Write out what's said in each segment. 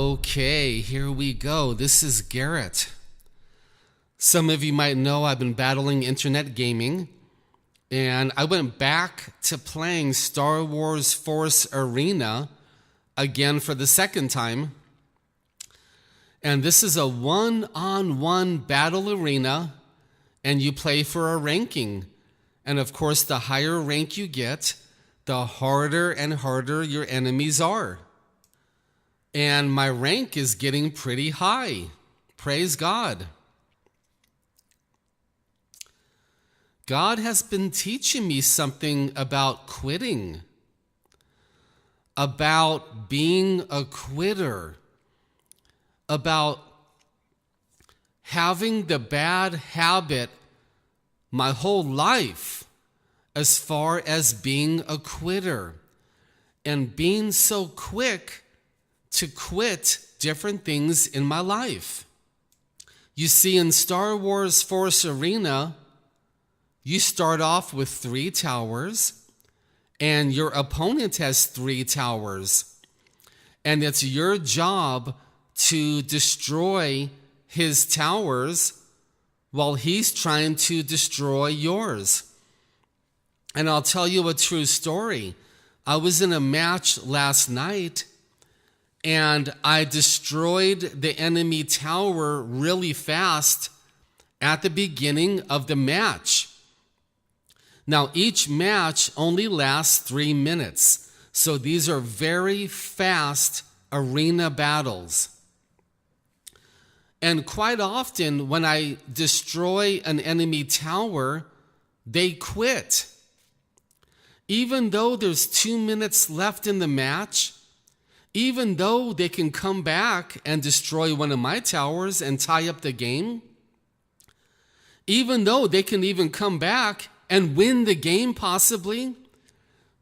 Okay, here we go. This is Garrett. Some of you might know I've been battling internet gaming, and I went back to playing Star Wars Force Arena again for the second time. And this is a one-on-one battle arena, and you play for a ranking. And of course, the higher rank you get, the harder and harder your enemies are. And my rank is getting pretty high. Praise God. God has been teaching me something about quitting, about being a quitter, about having the bad habit my whole life as far as being a quitter and being so quick to quit different things in my life. You see, in Star Wars Force Arena, you start off with 3 towers, and your opponent has 3 towers. And it's your job to destroy his towers while he's trying to destroy yours. And I'll tell you a true story. I was in a match last night, and I destroyed the enemy tower really fast at the beginning of the match. Now, each match only lasts 3 minutes, so these are very fast arena battles. And quite often, when I destroy an enemy tower, they quit. Even though there's 2 minutes left in the match, even though they can come back and destroy one of my towers and tie up the game, even though they can even come back and win the game possibly,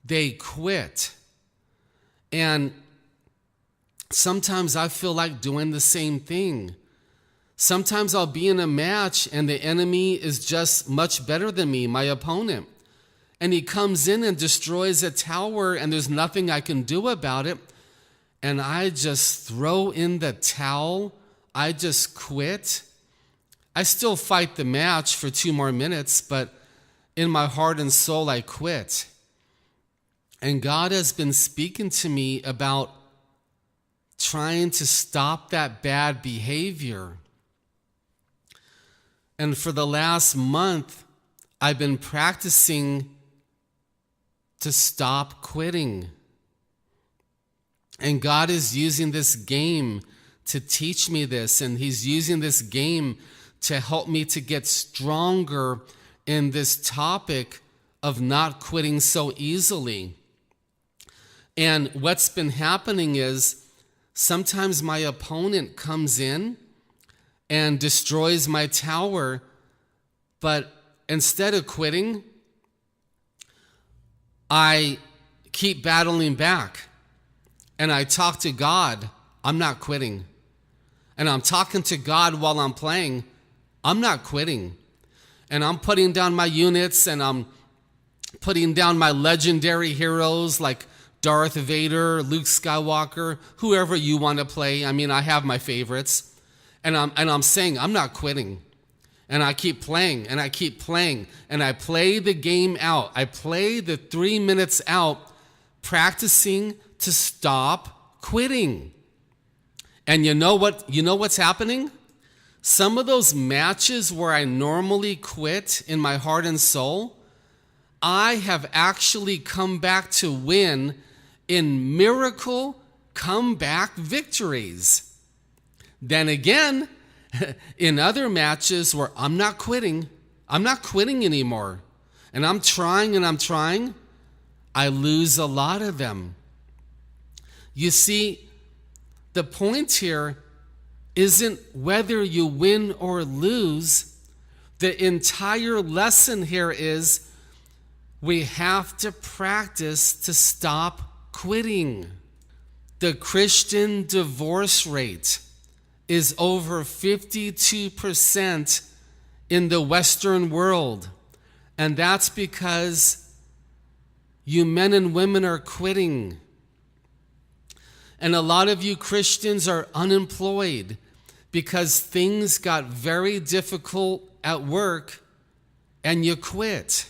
they quit. And sometimes I feel like doing the same thing. Sometimes I'll be in a match and the enemy is just much better than me, my opponent. And he comes in and destroys a tower and there's nothing I can do about it. And I just throw in the towel. I just quit. I still fight the match for 2 more minutes, but in my heart and soul, I quit. And God has been speaking to me about trying to stop that bad behavior. And for the last month, I've been practicing to stop quitting. And God is using this game to teach me this, and He's using this game to help me to get stronger in this topic of not quitting so easily. And what's been happening is sometimes my opponent comes in and destroys my tower, but instead of quitting, I keep battling back. And I talk to God, I'm not quitting. And I'm talking to God while I'm playing, I'm not quitting. And I'm putting down my units, and I'm putting down my legendary heroes like Darth Vader, Luke Skywalker, whoever you want to play. I mean, I have my favorites. And I'm saying, I'm not quitting. And I keep playing, and I keep playing. And I play the game out. I play the 3 minutes out, practicing to stop quitting. And you know what's happening? Some of those matches where I normally quit in my heart and soul, I have actually come back to win in miracle comeback victories. Then again, in other matches where I'm not quitting anymore, and I'm trying, I lose a lot of them. You see, the point here isn't whether you win or lose. The entire lesson here is we have to practice to stop quitting. The Christian divorce rate is over 52% in the Western world. And that's because you men and women are quitting. And a lot of you Christians are unemployed because things got very difficult at work and you quit.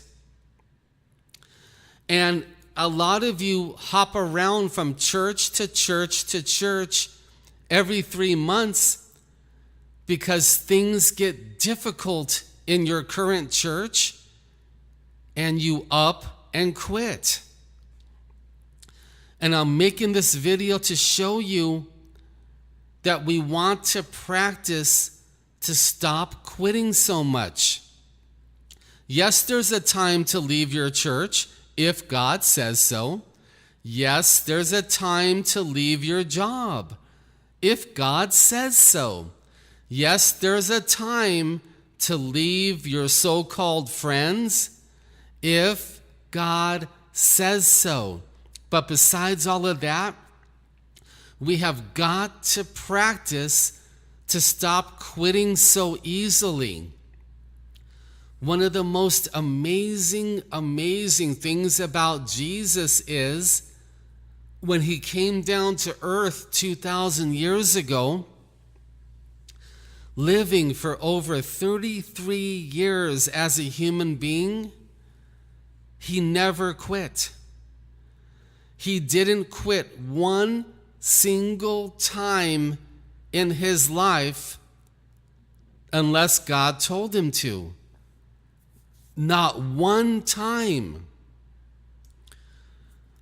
And a lot of you hop around from church to church to church every 3 months because things get difficult in your current church and you up and quit. And I'm making this video to show you that we want to practice to stop quitting so much. Yes, there's a time to leave your church if God says so. Yes, there's a time to leave your job if God says so. Yes, there's a time to leave your so-called friends if God says so. But besides all of that, we have got to practice to stop quitting so easily. One of the most amazing things about Jesus is when he came down to earth 2,000 years ago, living for over 33 years as a human being, he never quit. He didn't quit one single time in his life unless God told him to. Not one time.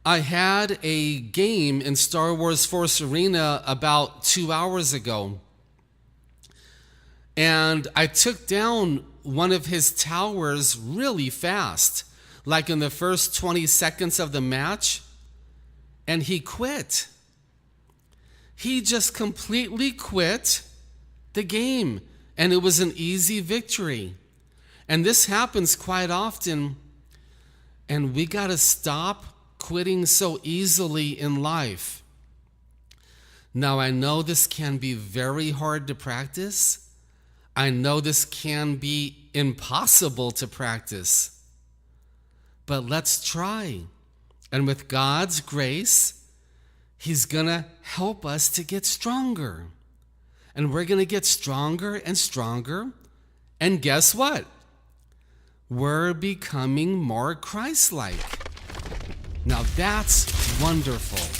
I had a game in Star Wars Force Arena about 2 hours ago. And I took down one of his towers really fast, like in the first 20 seconds of the match. And he quit. He just completely quit the game. And it was an easy victory. And this happens quite often. And we got to stop quitting so easily in life. Now, I know this can be very hard to practice. I know this can be impossible to practice. But let's try. And with God's grace, he's going to help us to get stronger. And we're going to get stronger and stronger. And guess what? We're becoming more Christ-like. Now that's wonderful.